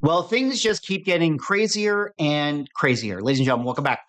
Well, things just keep getting crazier and crazier. Ladies and gentlemen, welcome back.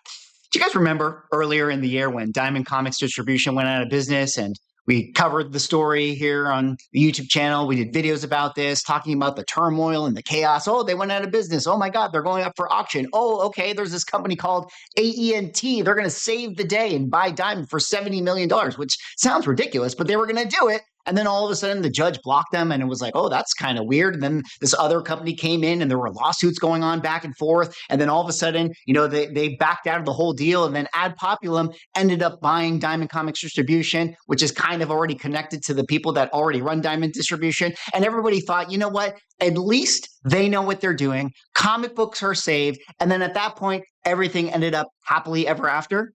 Do you guys remember earlier in the year when Diamond Comics Distribution went out of business, and we covered the story here on the YouTube channel? We did videos about this, talking about the turmoil and the chaos. Oh, they went out of business. Oh my God, they're going up for auction. Oh, okay, there's this company called AENT. They're going to save the day and buy Diamond for $70 million, which sounds ridiculous, but they were going to do it. And then all of a sudden the judge blocked them, and it was like, oh, that's kind of weird. And then this other company came in and there were lawsuits going on back and forth. And then all of a sudden, they backed out of the whole deal. And then Ad Populum ended up buying Diamond Comics Distribution, which is kind of already connected to the people that already run Diamond Distribution. And everybody thought, you know what? At least they know what they're doing. Comic books are saved. And then at that point, everything ended up happily ever after.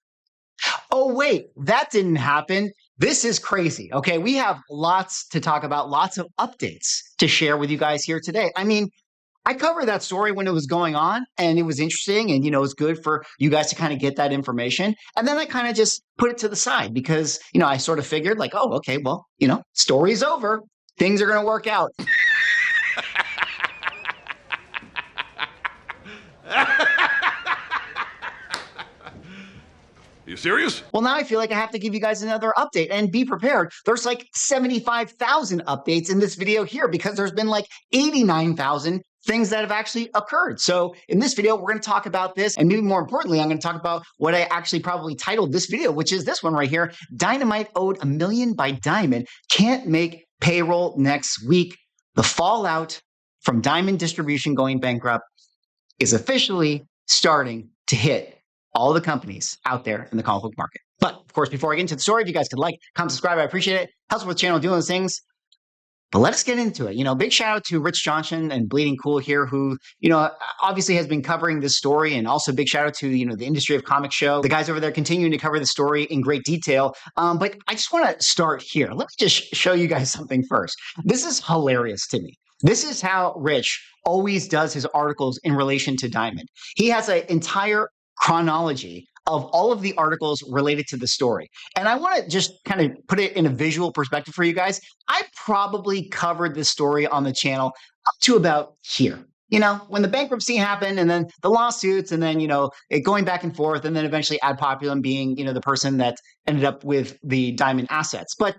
Oh, wait, that didn't happen. This is crazy. Okay, we have lots to talk about, lots of updates to share with you guys here today. I mean, I covered that story when it was going on, and it was interesting, and it was good for you guys to kind of get that information. And then I kind of just put it to the side because, I sort of figured like, oh, okay, well, story's over. Things are going to work out. You serious? Well, now I feel like I have to give you guys another update, and be prepared. There's like 75,000 updates in this video here because there's been like 89,000 things that have actually occurred. So in this video, we're going to talk about this. And maybe more importantly, I'm going to talk about what I actually probably titled this video, which is this one right here. Dynamite owed $1 million by Diamond. Can't make payroll next week. The fallout from Diamond Distribution going bankrupt is officially starting to hit all the companies out there in the comic book market. But of course, before I get into the story, if you guys could like, comment, subscribe, I appreciate it. Helps with the channel doing those things. But let us get into it. Big shout out to Rich Johnson and Bleeding Cool here, who, obviously has been covering this story. And also big shout out to, the Industry of Comics show. The guys over there continuing to cover the story in great detail. But I just want to start here. Let me just show you guys something first. This is hilarious to me. This is how Rich always does his articles in relation to Diamond. He has an entire chronology of all of the articles related to the story. And I want to just kind of put it in a visual perspective for you guys. I probably covered this story on the channel up to about here. When the bankruptcy happened, and then the lawsuits, and then, it going back and forth, and then eventually Ad Populum being, the person that ended up with the Diamond assets. But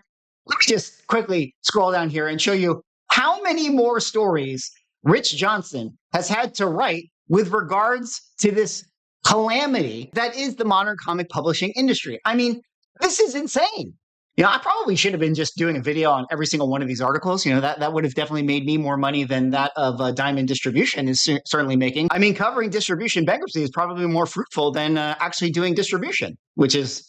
let me just quickly scroll down here and show you how many more stories Rich Johnson has had to write with regards to this calamity that is the modern comic publishing industry. I mean, this is insane. I probably should have been just doing a video on every single one of these articles. That would have definitely made me more money than that of Diamond Distribution is certainly making. I mean, covering distribution bankruptcy is probably more fruitful than actually doing distribution, which is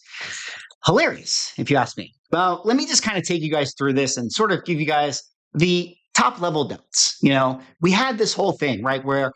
hilarious, if you ask me. Well, let me just kind of take you guys through this and sort of give you guys the top level notes. We had this whole thing, right, where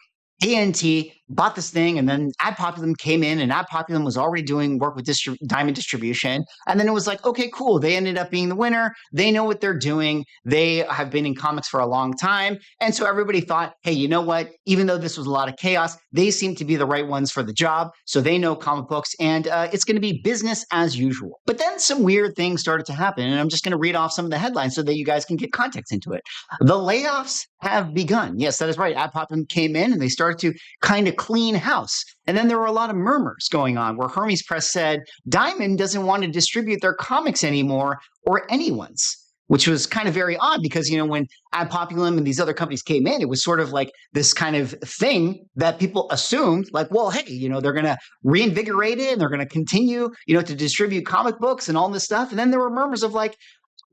ANT bought this thing, and then Ad Populum came in, and Ad Populum was already doing work with Diamond Distribution. And then it was like, okay, cool. They ended up being the winner. They know what they're doing. They have been in comics for a long time. And so everybody thought, hey, you know what? Even though this was a lot of chaos, they seem to be the right ones for the job. So they know comic books, and it's going to be business as usual. But then some weird things started to happen, and I'm just going to read off some of the headlines so that you guys can get context into it. The layoffs have begun. Yes, that is right. Ad Populum came in, and they started to kind of clean house. And then there were a lot of murmurs going on where Hermes Press said Diamond doesn't want to distribute their comics anymore, or anyone's, which was kind of very odd because, when Ad Populum and these other companies came in, it was sort of like this kind of thing that people assumed like, well, hey, they're going to reinvigorate it and they're going to continue, to distribute comic books and all this stuff. And then there were murmurs of like,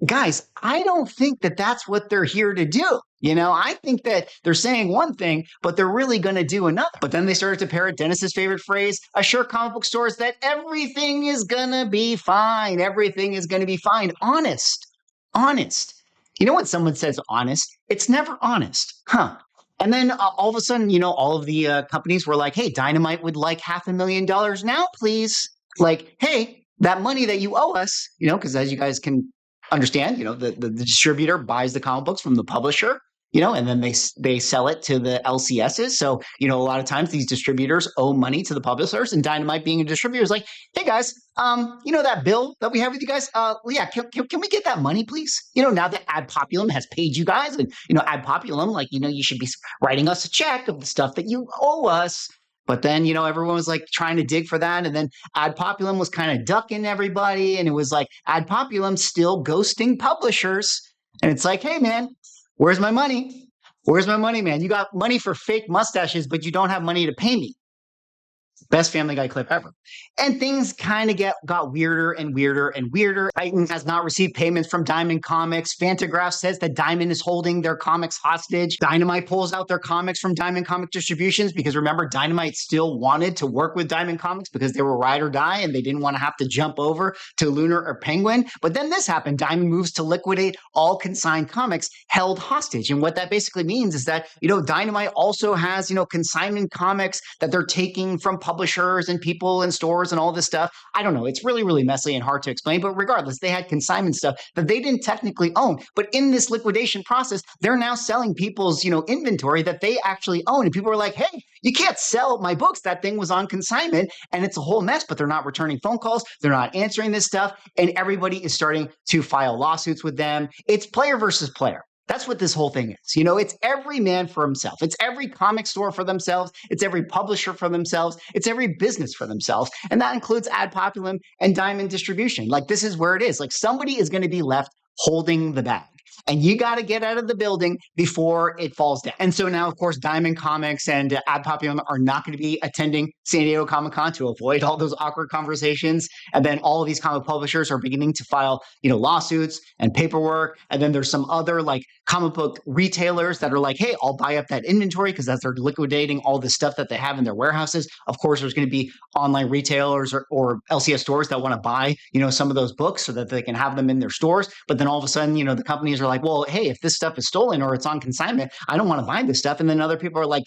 guys, I don't think that that's what they're here to do. I think that they're saying one thing, but they're really going to do another. But then they started to parrot Dennis's favorite phrase, assure comic book stores that everything is going to be fine. Everything is going to be fine. Honest. When someone says honest, it's never honest. Huh? And then all of a sudden, all of the companies were like, hey, Dynamite would like $500,000 now, please. Like, hey, that money that you owe us, because as you guys can understand, the distributor buys the comic books from the publisher. and then they sell it to the LCSs. So, a lot of times these distributors owe money to the publishers, and Dynamite being a distributor is like, hey guys, that bill that we have with you guys, yeah, can we get that money, please? Now that Ad Populum has paid you guys, and, Ad Populum, like, you should be writing us a check of the stuff that you owe us. But then, everyone was like trying to dig for that. And then Ad Populum was kind of ducking everybody. And it was like Ad Populum still ghosting publishers. And it's like, hey, man, where's my money? Where's my money, man? You got money for fake mustaches, but you don't have money to pay me. Best Family Guy clip ever. And things kind of got weirder and weirder and weirder. Titan has not received payments from Diamond Comics. Fantagraph says that Diamond is holding their comics hostage. Dynamite pulls out their comics from Diamond Comic Distributions because remember, Dynamite still wanted to work with Diamond Comics because they were ride or die and they didn't want to have to jump over to Lunar or Penguin. But then this happened. Diamond moves to liquidate all consigned comics held hostage. And what that basically means is that, Dynamite also has, consignment comics that they're taking from publishers and people in stores and all this stuff. I don't know. It's really, really messy and hard to explain. But regardless, they had consignment stuff that they didn't technically own. But in this liquidation process, they're now selling people's, inventory that they actually own. And people are like, hey, you can't sell my books. That thing was on consignment. And it's a whole mess, but they're not returning phone calls. They're not answering this stuff. And everybody is starting to file lawsuits with them. It's player versus player. That's what this whole thing is. It's every man for himself. It's every comic store for themselves. It's every publisher for themselves. It's every business for themselves. And that includes Ad Populum and Diamond Distribution. Like, this is where it is. Like, somebody is going to be left holding the bag. And you got to get out of the building before it falls down. And so now, of course, Diamond Comics and Ad Populum are not going to be attending San Diego Comic-Con to avoid all those awkward conversations. And then all of these comic publishers are beginning to file, lawsuits and paperwork. And then there's some other like comic book retailers that are like, hey, I'll buy up that inventory because as they're liquidating all the stuff that they have in their warehouses, of course, there's going to be online retailers or LCS stores that want to buy, some of those books so that they can have them in their stores. But then all of a sudden, the companies are like, well, hey, if this stuff is stolen or it's on consignment, I don't want to buy this stuff. And then other people are like,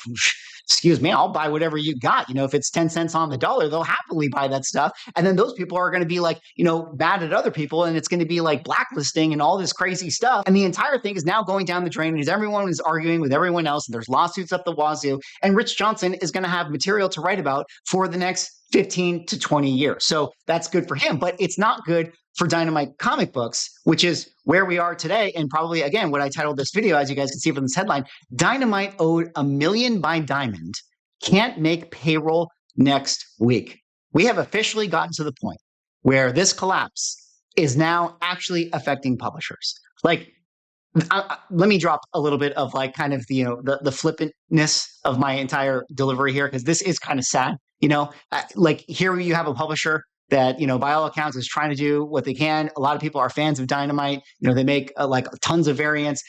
excuse me, I'll buy whatever you got. If it's 10 cents on the dollar, they'll happily buy that stuff. And then those people are going to be like, mad at other people. And it's going to be like blacklisting and all this crazy stuff. And the entire thing is now going down the drain because everyone is arguing with everyone else. And there's lawsuits up the wazoo. And Rich Johnson is going to have material to write about for the next 15 to 20 years. So that's good for him. But it's not good for Dynamite comic books, which is where we are today. And probably, again, what I titled this video, as you guys can see from this headline, Dynamite owed $1 million by Diamond, can't make payroll next week. We have officially gotten to the point where this collapse is now actually affecting publishers. Like, let me drop a little bit of like kind of the flippantness of my entire delivery here, because this is kind of sad. Like here you have a publisher that, by all accounts is trying to do what they can. A lot of people are fans of Dynamite. They make like tons of variants.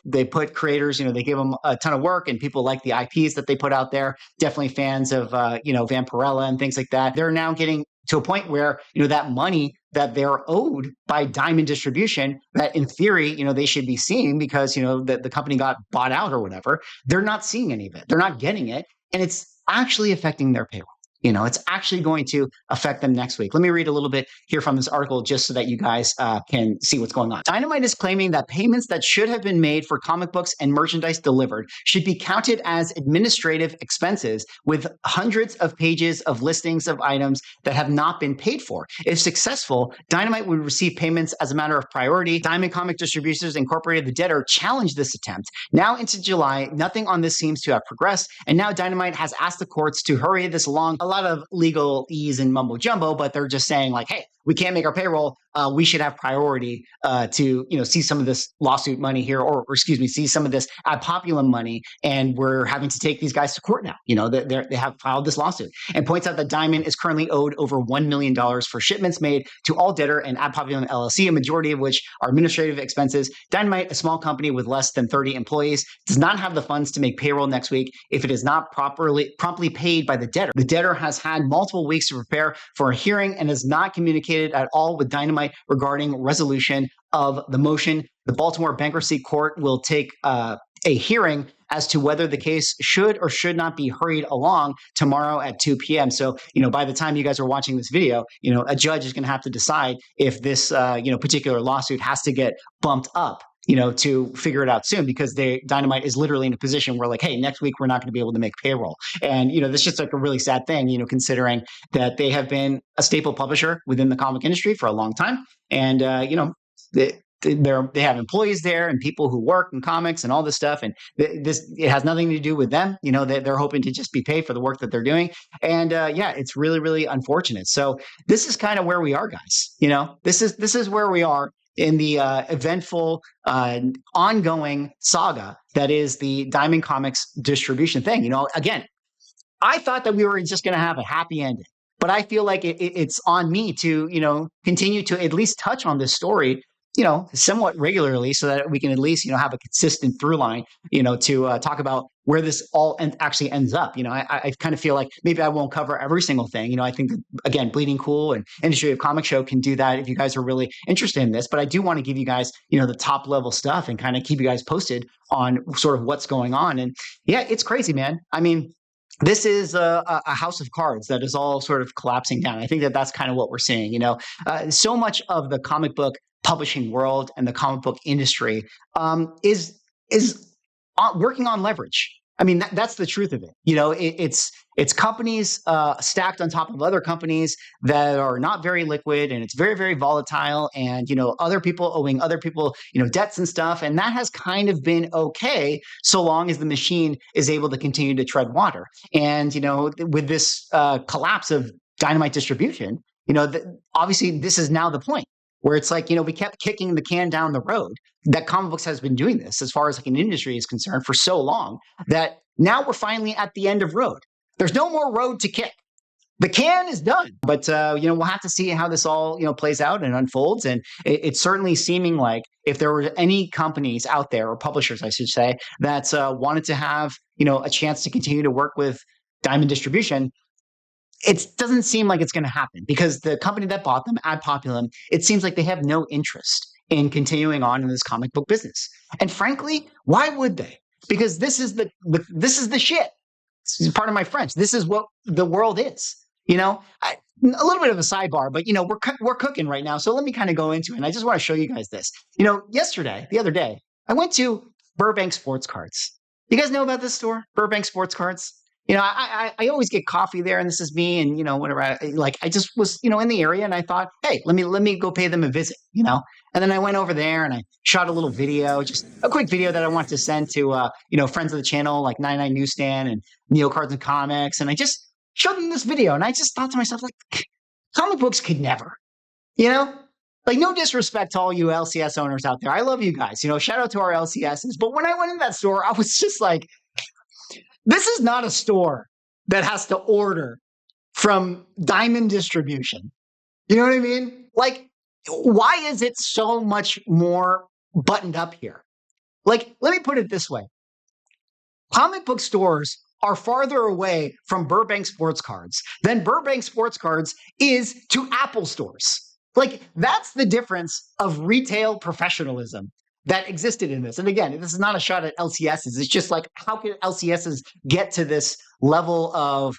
They put creators, they give them a ton of work and people like the IPs that they put out there. Definitely fans of, Vampirella and things like that. They're now getting to a point where, that money that they're owed by Diamond Distribution that in theory, they should be seeing because, the company got bought out or whatever, they're not seeing any of it. They're not getting it. And it's actually affecting their payroll. It's actually going to affect them next week. Let me read a little bit here from this article just so that you guys can see what's going on. Dynamite is claiming that payments that should have been made for comic books and merchandise delivered should be counted as administrative expenses with hundreds of pages of listings of items that have not been paid for. If successful, Dynamite would receive payments as a matter of priority. Diamond Comic Distributors Incorporated, the debtor, challenged this attempt. Now into July, nothing on this seems to have progressed, and now Dynamite has asked the courts to hurry this along. A lot of legalese and mumbo jumbo, but they're just saying like, hey, we can't make our payroll. We should have priority to, see some of this lawsuit money here, or excuse me, see some of this Ad Populum money. And we're having to take these guys to court now. They have filed this lawsuit, and points out that Diamond is currently owed over $1 million for shipments made to all debtor and Ad Populum LLC, a majority of which are administrative expenses. Dynamite, a small company with less than 30 employees, does not have the funds to make payroll next week if it is not promptly paid by the debtor. The debtor has had multiple weeks to prepare for a hearing and has not communicated at all with Dynamite regarding resolution of the motion. The Baltimore Bankruptcy Court will take a hearing as to whether the case should or should not be hurried along tomorrow at 2 p.m. So, by the time you guys are watching this video, a judge is going to have to decide if this, particular lawsuit has to get bumped up to figure it out soon, because Dynamite is literally in a position where like, hey, next week we're not going to be able to make payroll. And, that's just like a really sad thing, considering that they have been a staple publisher within the comic industry for a long time. And, they have employees there and people who work in comics and all this stuff. And it has nothing to do with them. They're hoping to just be paid for the work that they're doing. And it's really, really unfortunate. So this is kind of where we are, guys. This is where we are in the eventful, ongoing saga that is the Diamond Comics distribution thing. Again, I thought that we were just going to have a happy ending, but I feel like it's on me to, continue to at least touch on this story, somewhat regularly, so that we can at least, have a consistent through line, to talk about where this all actually ends up. I kind of feel like maybe I won't cover every single thing. I think that, again, Bleeding Cool and Industry of Comic Show can do that if you guys are really interested in this. But I do want to give you guys, the top level stuff and kind of keep you guys posted on sort of what's going on. And yeah, it's crazy, man. I mean, this is a house of cards that is all sort of collapsing down. I think that that's kind of what we're seeing. So much of the comic book publishing world and the comic book industry is working on leverage. I mean, that's the truth of it. It's companies stacked on top of other companies that are not very liquid, and it's very, very volatile. And other people owing other people debts and stuff, and that has kind of been okay so long as the machine is able to continue to tread water. And with this collapse of Dynamite Distribution, obviously this is now the point where it's like, we kept kicking the can down the road, that comic books has been doing this as far as like an industry is concerned for so long, that now we're finally at the end of road. There's no more road to kick. The can is done. But, we'll have to see how this all, plays out and unfolds. And it's certainly seeming like if there were any companies out there, or publishers, I should say, that wanted to have, a chance to continue to work with Diamond Distribution, it doesn't seem like it's going to happen, because the company that bought them, Ad Populum, it seems like they have no interest in continuing on in this comic book business. And frankly, why would they? Because this is the shit. This is part of my French. This is what the world is. A little bit of a sidebar, but we're cooking right now, so let me kind of go into it. And I just want to show you guys this. The other day, I went to Burbank Sports Cards. You guys know about this store, Burbank Sports Cards? I always get coffee there, and this is me, and whatever. I just was in the area, and I thought, hey, let me go pay them a visit, And then I went over there and I shot a little video, just a quick video that I wanted to send to friends of the channel like 99 Newsstand and Neo Cards and Comics, and I just showed them this video, and I just thought to myself, like, comic books could never, Like, no disrespect to all you LCS owners out there. I love you guys. Shout out to our LCSs. But when I went in that store, I was just like, this is not a store that has to order from Diamond Distribution. You know what I mean? Like, why is it so much more buttoned up here? Like, let me put it this way. Comic book stores are farther away from Burbank Sports Cards than Burbank Sports Cards is to Apple stores. Like, that's the difference of retail professionalism that existed in this. And again, this is not a shot at LCSs. It's just like, how can LCSs get to this level of,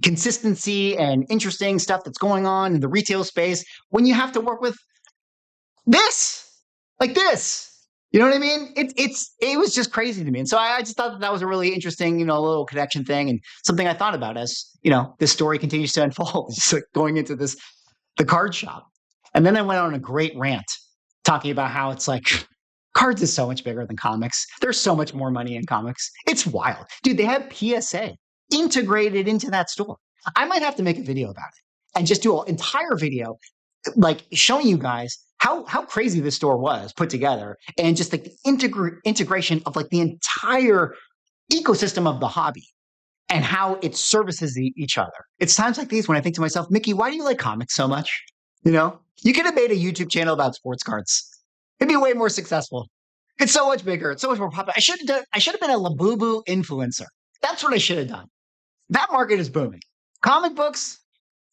consistency and interesting stuff that's going on in the retail space when you have to work with this, like this? You know what I mean? It was just crazy to me. And so I just thought that was a really interesting, little connection thing, and something I thought about as, this story continues to unfold, just like going into the card shop. And then I went on a great rant talking about how it's like, cards is so much bigger than comics. There's so much more money in comics. It's wild. Dude, they have PSA integrated into that store. I might have to make a video about it and just do an entire video, like showing you guys how crazy this store was put together, and just like the integration of like the entire ecosystem of the hobby and how it services each other. It's times like these when I think to myself, Mickey, why do you like comics so much? You could have made a YouTube channel about sports cards. It'd be way more successful. It's so much bigger. It's so much more popular. I should have been a Labubu influencer. That's what I should have done. That market is booming. Comic books,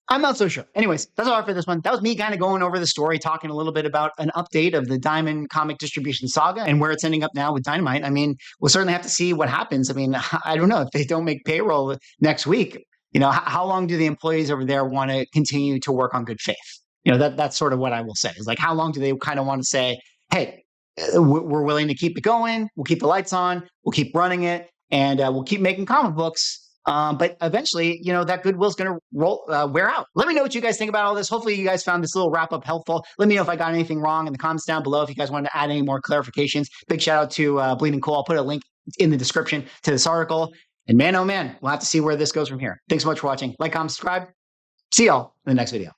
I'm not so sure. Anyways, that's all for this one. That was me kind of going over the story, talking a little bit about an update of the Diamond comic distribution saga and where it's ending up now with Dynamite. I mean, we'll certainly have to see what happens. I mean, I don't know if they don't make payroll next week. How long do the employees over there want to continue to work on good faith? That's sort of what I will say. Is like, how long do they kind of want to say, hey, we're willing to keep it going. We'll keep the lights on. We'll keep running it, and we'll keep making comic books. But eventually, that goodwill's going to wear out. Let me know what you guys think about all this. Hopefully, you guys found this little wrap up helpful. Let me know if I got anything wrong in the comments down below. If you guys wanted to add any more clarifications, big shout out to Bleeding Cool. I'll put a link in the description to this article. And man, oh man, we'll have to see where this goes from here. Thanks so much for watching. Like, comment, subscribe. See y'all in the next video.